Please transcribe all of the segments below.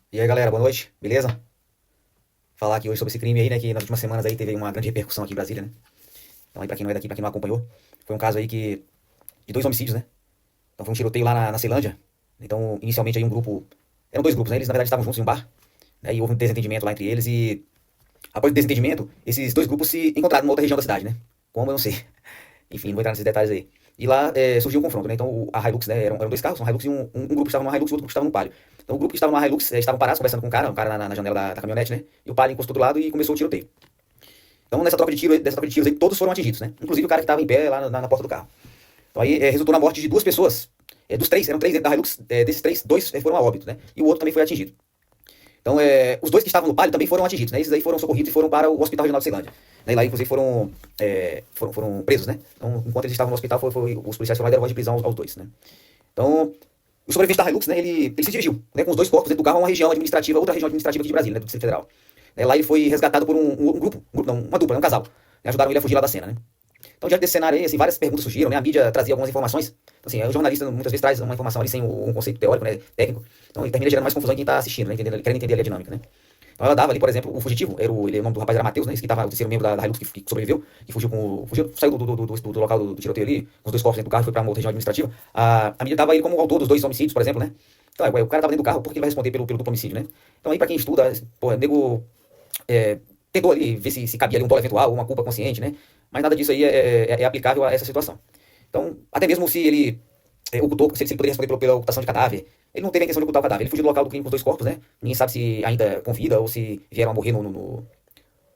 E aí, galera, boa noite, beleza? Falar aqui hoje sobre esse crime aí, né, que nas últimas semanas aí teve uma grande repercussão aqui em Brasília, né? Então aí pra quem não é daqui, pra quem não acompanhou, foi um caso aí de dois homicídios, né? Então foi um tiroteio lá na Ceilândia. Então, inicialmente aí eram dois grupos, né? Eles na verdade estavam juntos em um bar, né? E houve um desentendimento lá entre eles e após o desentendimento, esses dois grupos se encontraram numa outra região da cidade, né? Como eu não sei. Enfim, não vou entrar nesses detalhes aí. E lá surgiu um confronto, né? Então a Hilux, né? Eram dois carros, uma Hilux e um grupo estava numa Hilux e outro grupo estava no Palio. Então o grupo que estava numa Hilux estavam parados conversando com um cara na janela da caminhonete, né? E o Palio encostou do lado e começou o tiroteio. Então dessa troca de tiros aí, todos foram atingidos, né? Inclusive o cara que estava em pé lá na porta do carro. Então aí resultou na morte de duas pessoas. Dos três, eram três dentro da Hilux, desses três, dois foram a óbito, né? E o outro também foi atingido. Então, os dois que estavam no Palio também foram atingidos, né? Esses aí foram socorridos e foram para o Hospital Regional de Ceilândia. Né? E lá, inclusive, foram presos, né? Então, enquanto eles estavam no hospital, os policiais foram lá e deram voz de prisão aos dois, né? Então, o sobrevivente da Hilux, né? Ele se dirigiu, né? Com os dois corpos dentro do carro a uma região administrativa, outra região administrativa aqui de Brasília, né? Do Distrito Federal. Lá ele foi resgatado por um grupo, não, uma dupla, né? Um casal. Né? Ajudaram ele a fugir lá da cena, né? Então, diante desse cenário aí, assim, várias perguntas surgiram, né? A mídia trazia algumas informações. Então, assim, o jornalista muitas vezes traz uma informação ali sem um conceito teórico, né? Técnico. Então, ele termina gerando mais confusão em quem está assistindo, né? Querendo entender ali a dinâmica, né? Então ela dava ali, por exemplo, o fugitivo, o nome do rapaz era Matheus, né? Esse que tava, o terceiro membro da Hilux que sobreviveu, que saiu do local do tiroteio ali, com os dois corpos dentro do carro e foi pra uma outra região administrativa. A mídia dava ele como autor dos dois homicídios, por exemplo, né? Então, o cara tava dentro do carro, por que ele vai responder pelo duplo homicídio, né? Então aí, pra quem estuda, pô, o nego tentou ali ver se cabia ali um dolo eventual, uma culpa consciente, né? Mas nada disso aí é aplicável a essa situação. Então, até mesmo se ele ocultou, se ele poderia responder pela ocultação de cadáver, ele não teve a intenção de ocultar o cadáver. Ele fugiu do local do crime com os dois corpos, né? Ninguém sabe se ainda com vida ou se vieram a morrer no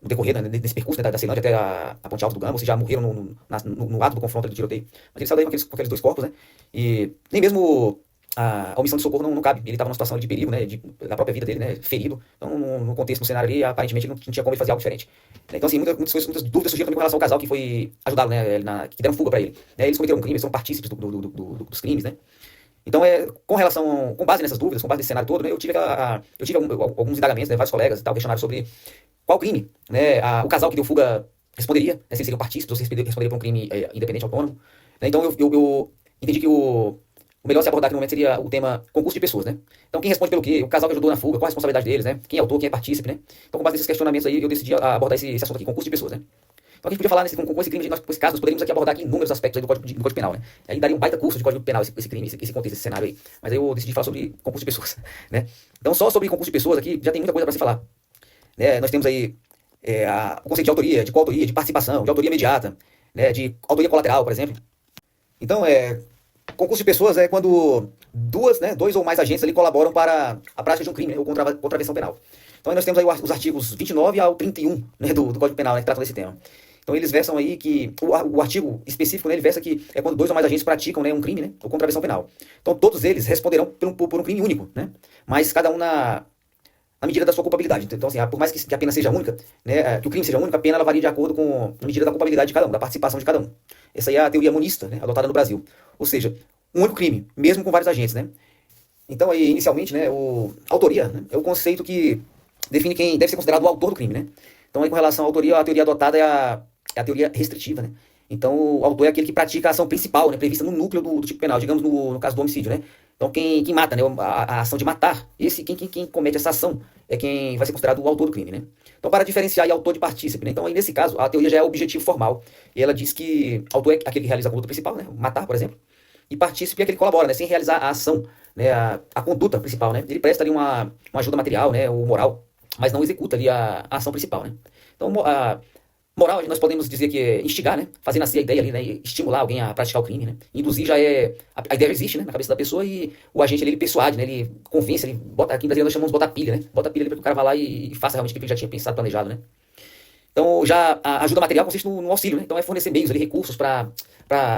decorrer, né, nesse percurso, né, da Ceilândia até a Ponte Alta do Gama, ou se já morreram no ato do confronto do tiroteio. Mas ele saiu daí com aqueles dois corpos, né? E nem mesmo a omissão de socorro não cabe. Ele estava numa situação de perigo, né? Da própria vida dele, né? Ferido. Então, no contexto, no cenário ali, aparentemente ele não tinha como ele fazer algo diferente. Então, assim, muitas dúvidas surgiram também com relação ao casal que foi ajudá-lo, né? Que deram fuga para ele. Eles cometeram um crime, eles são partícipes dos crimes, né? Então, com base nessas dúvidas, com base nesse cenário todo, né, eu tive alguns indagamentos, né, vários colegas e tal, questionário sobre qual crime, né, o casal que deu fuga responderia, né, se eles seriam partícipes ou se responderia por um crime independente, autônomo. Né, então, eu entendi que o melhor se abordar aqui no momento seria o tema concurso de pessoas, né? Então, quem responde pelo quê? O casal que ajudou na fuga, qual a responsabilidade deles, né? Quem é autor, quem é partícipe, né? Então, com base nesses questionamentos aí, eu decidi abordar esse assunto aqui, concurso de pessoas, né? Então a gente podia falar com esse crime, com esse caso, nós poderíamos aqui abordar aqui inúmeros aspectos aí do Código Penal, né? Aí daria um baita curso de Código Penal esse crime, esse contexto, esse cenário aí. Mas aí eu decidi falar sobre concurso de pessoas, né? Então só sobre concurso de pessoas aqui já tem muita coisa para se falar. Né? Nós temos aí o conceito de autoria, de coautoria, de participação, de autoria imediata, né? De autoria colateral, por exemplo. Então, concurso de pessoas é quando dois ou mais agentes ali colaboram para a prática de um crime, né? Ou contravenção penal. Então aí nós temos aí os artigos 29 ao 31, né, do Código Penal, né, que tratam desse tema. Então eles versam aí que o artigo específico, né, ele versa que é quando dois ou mais agentes praticam, né, um crime, né, ou contravenção penal. Então todos eles responderão por um crime único, né, mas cada um na medida da sua culpabilidade. Então assim, por mais que a pena seja única, né, que o crime seja único, a pena ela varia de acordo com a medida da culpabilidade de cada um, da participação de cada um. Essa aí é a teoria monista, né, adotada no Brasil. Ou seja, um único crime, mesmo com vários agentes, né. Então aí inicialmente, né, autoria, né, é o conceito que define quem deve ser considerado o autor do crime, né. Então aí com relação à autoria, a teoria adotada é a teoria restritiva, né? Então, o autor é aquele que pratica a ação principal, né, prevista no núcleo do tipo penal, digamos no caso do homicídio, né? Então, quem mata, né, a ação de matar, quem comete essa ação é quem vai ser considerado o autor do crime, né? Então, para diferenciar aí autor de partícipe, né? Então, aí, nesse caso, a teoria já é objetivo formal. E ela diz que autor é aquele que realiza a conduta principal, né? Matar, por exemplo. E partícipe é aquele que colabora, né? Sem realizar a ação, né? A conduta principal, né? Ele presta ali uma ajuda material, né? Ou moral, mas não executa ali a ação principal, né? Então, moral, nós podemos dizer que é instigar, né? Fazer nascer a ideia ali, né? Estimular alguém a praticar o crime, né? Induzir já é. A ideia já existe, né? Na cabeça da pessoa e o agente ali, ele persuade, né? Ele convence, ele bota. Aqui em Brasília nós chamamos de botar pilha, né? Bota pilha ali para que o cara vá lá e faça realmente o que ele já tinha pensado, planejado, né? Então, já a ajuda material consiste no auxílio, né? Então, é fornecer meios ali, recursos para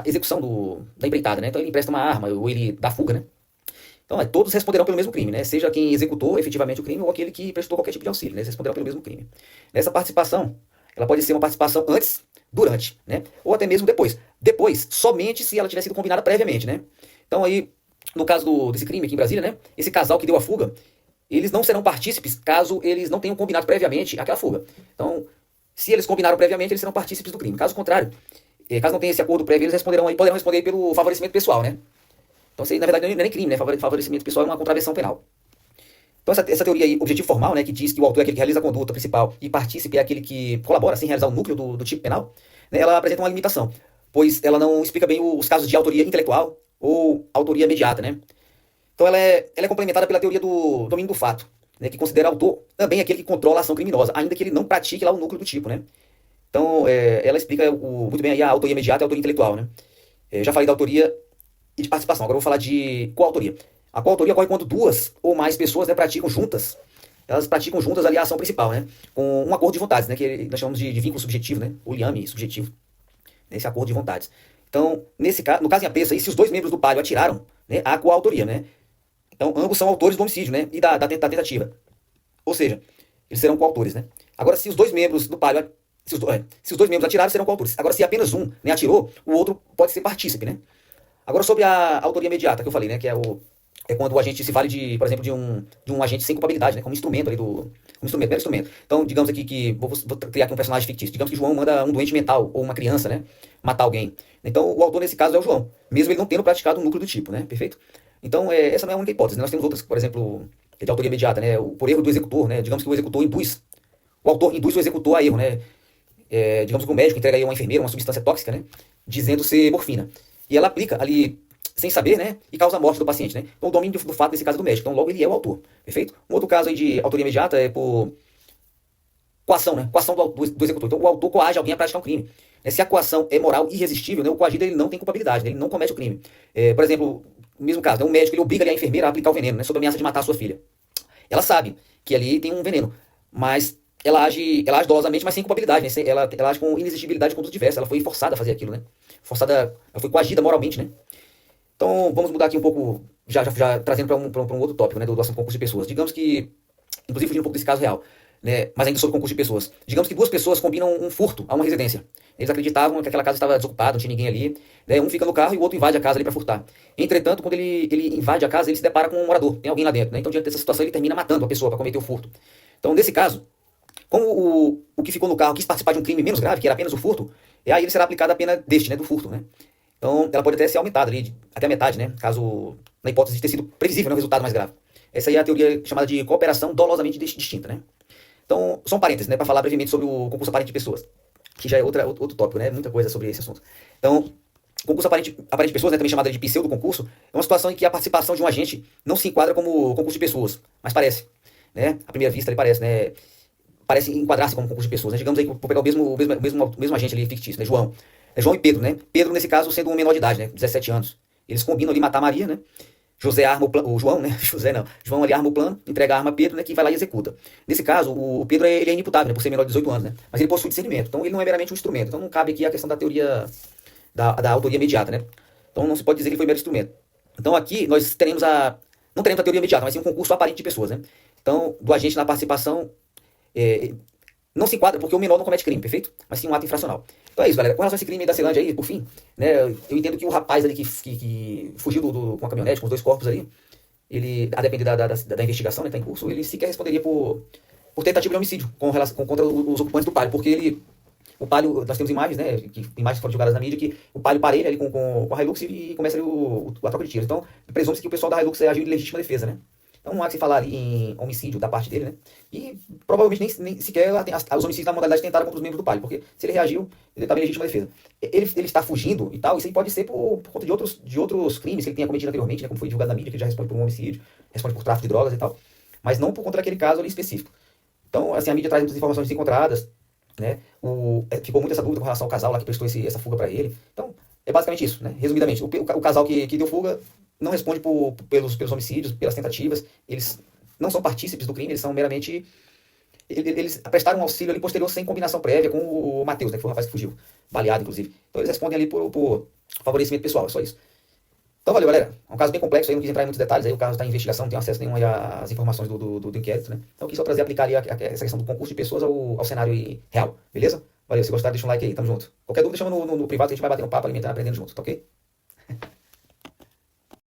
execução da empreitada, né? Então, ele empresta uma arma ou ele dá fuga, né? Então, todos responderão pelo mesmo crime, né? Seja quem executou efetivamente o crime ou aquele que prestou qualquer tipo de auxílio, né? Eles responderão pelo mesmo crime. Nessa participação, ela pode ser uma participação antes, durante, né? Ou até mesmo depois. Depois, somente se ela tiver sido combinada previamente, né? Então, aí, no caso desse crime aqui em Brasília, né? Esse casal que deu a fuga, eles não serão partícipes caso eles não tenham combinado previamente aquela fuga. Então, se eles combinaram previamente, eles serão partícipes do crime. Caso contrário, caso não tenha esse acordo prévio, eles poderão responder pelo favorecimento pessoal, né? Então, isso aí, na verdade, não é nem crime, né? Favorecimento pessoal é uma contravenção penal. Então, Então essa teoria aí, objetivo formal, né, que diz que o autor é aquele que realiza a conduta principal e partícipe é aquele que colabora, assim, realizar o núcleo do tipo penal, né, ela apresenta uma limitação, pois ela não explica bem os casos de autoria intelectual ou autoria imediata, né. Então ela é complementada pela teoria do domínio do fato, né, que considera autor também aquele que controla a ação criminosa, ainda que ele não pratique lá o núcleo do tipo, né. Então ela explica muito bem aí a autoria imediata e a autoria intelectual, né. Já falei da autoria e de participação, agora eu vou falar de coautoria. A coautoria ocorre quando duas ou mais pessoas, né, elas praticam juntas ali a ação principal, né, com um acordo de vontades, né, que nós chamamos de vínculo subjetivo, né, o liame subjetivo, nesse acordo de vontades. Então, no caso em apeça, se os dois membros do palio atiraram, né, há coautoria, né. Então, ambos são autores do homicídio, né, e da tentativa. Ou seja, eles serão coautores, né. Agora, se os dois membros do palio, se os dois membros atiraram, serão coautores. Agora, se apenas um, né, atirou, o outro pode ser partícipe, né. Agora, sobre a autoria imediata que eu falei, né, que é quando o agente se vale por exemplo, de um agente sem culpabilidade, né, como instrumento ali mero instrumento. Então, digamos aqui que, vou criar aqui um personagem fictício, digamos que João manda um doente mental, ou uma criança, né, matar alguém. Então, o autor nesse caso é o João, mesmo ele não tendo praticado um núcleo do tipo, né, perfeito? Então, essa não é a única hipótese, né? Nós temos outras, por exemplo, de autoria imediata, né, por erro do executor, né, digamos que o executor o autor induz o executor a erro, né, digamos que o médico entrega aí a uma enfermeira uma substância tóxica, né, dizendo ser morfina. E ela aplica ali sem saber, né, e causa a morte do paciente, né. Então o domínio do fato nesse caso é do médico, então logo ele é o autor, perfeito? Um outro caso aí de autoria imediata é por coação, né, coação do executor. Então o autor coage alguém a praticar um crime. Se a coação é moral e irresistível, né, o coagido ele não tem culpabilidade, né, ele não comete o crime. Por exemplo, no mesmo caso, né, um médico ele obriga ali a enfermeira a aplicar o veneno, né, sob ameaça de matar a sua filha. Ela sabe que ali tem um veneno, mas ela age dolosamente, mas sem culpabilidade, né, ela age com inexigibilidade de conduta diversa, ela foi forçada a fazer aquilo, né, ela foi coagida moralmente, né. Então, vamos mudar aqui um pouco, já trazendo para um outro tópico, né, do assunto concurso de pessoas. Digamos que, inclusive fugindo um pouco desse caso real, né, mas ainda sobre concurso de pessoas. Digamos que duas pessoas combinam um furto a uma residência. Eles acreditavam que aquela casa estava desocupada, não tinha ninguém ali, né, um fica no carro e o outro invade a casa ali para furtar. Entretanto, quando ele invade a casa, ele se depara com um morador, tem alguém lá dentro, né, então diante dessa situação ele termina matando a pessoa para cometer o furto. Então, nesse caso, como o que ficou no carro quis participar de um crime menos grave, que era apenas o furto, aí ele será aplicada a pena deste, né, do furto, né. Então, ela pode até ser aumentada ali, até a metade, né? Caso, na hipótese de ter sido previsível, né, o resultado mais grave. Essa aí é a teoria chamada de cooperação dolosamente distinta, né? Então, só um parênteses, né? Para falar brevemente sobre o concurso aparente de pessoas, que já é outro tópico, né? Muita coisa sobre esse assunto. Então, concurso aparente de pessoas, né, também chamado de pseudo-concurso, é uma situação em que a participação de um agente não se enquadra como concurso de pessoas, mas parece, né? À primeira vista ele parece, né? Parece enquadrar-se como concurso de pessoas, né? Digamos aí, vou pegar o mesmo agente ali fictício, né? João. João e Pedro, né? Pedro, nesse caso, sendo um menor de idade, né? 17 anos. Eles combinam ali matar Maria, né? José arma o João, né? José não. João ali arma o plano, entrega a arma a Pedro, né? Que vai lá e executa. Nesse caso, o Pedro ele é inimputável, né? Por ser menor de 18 anos, né? Mas ele possui discernimento. Então ele não é meramente um instrumento. Então não cabe aqui a questão da teoria da autoria imediata, né? Então não se pode dizer que ele foi mero instrumento. Então aqui nós não teremos a teoria imediata, mas sim um concurso aparente de pessoas, né? Então, do agente na participação, não se enquadra porque o menor não comete crime, perfeito? Mas sim um ato infracional. Então é isso, galera. Com relação a esse crime da Ceilândia aí, por fim, né, eu entendo que o rapaz ali que fugiu com a caminhonete, com os dois corpos ali, ele, a depender da investigação, né, tá em curso, ele sequer responderia por tentativa de homicídio contra os ocupantes do Palio, porque o Palio, nós temos imagens, né, imagens foram divulgadas na mídia, que o Palio parelha ali com a Hilux e começa ali a troca de tiros. Então, presume-se que o pessoal da Hilux agiu em legítima defesa, né? Então não há que se falar ali em homicídio da parte dele, né? E provavelmente nem sequer os homicídios na modalidade tentaram contra os membros do Palio, porque se ele reagiu, ele estava em legítima defesa. Ele está fugindo e tal, isso aí pode ser por conta de outros crimes que ele tenha cometido anteriormente, né? Como foi divulgado na mídia, que ele já responde por um homicídio, responde por tráfico de drogas e tal. Mas não por conta daquele caso ali específico. Então, assim, a mídia traz muitas informações desencontradas, né? Ficou muito essa dúvida com relação ao casal lá que prestou essa fuga para ele. Então, é basicamente isso, né? Resumidamente, o casal que deu fuga não responde pelos homicídios, pelas tentativas, eles não são partícipes do crime, eles são meramente... Eles prestaram um auxílio ali posterior sem combinação prévia com o Matheus, né, que foi o rapaz que fugiu, baleado, inclusive. Então eles respondem ali por favorecimento pessoal, é só isso. Então valeu, galera. É um caso bem complexo, aí não quis entrar em muitos detalhes, aí o caso está em investigação, não tenho acesso nenhum aí às informações do inquérito, né. Então eu quis só trazer, aplicar ali essa questão do concurso de pessoas ao cenário real, beleza? Valeu, se gostaram, deixa um like aí, tamo junto. Qualquer dúvida, chama no privado que a gente vai bater um papo, alimentando, aprendendo junto, tá ok?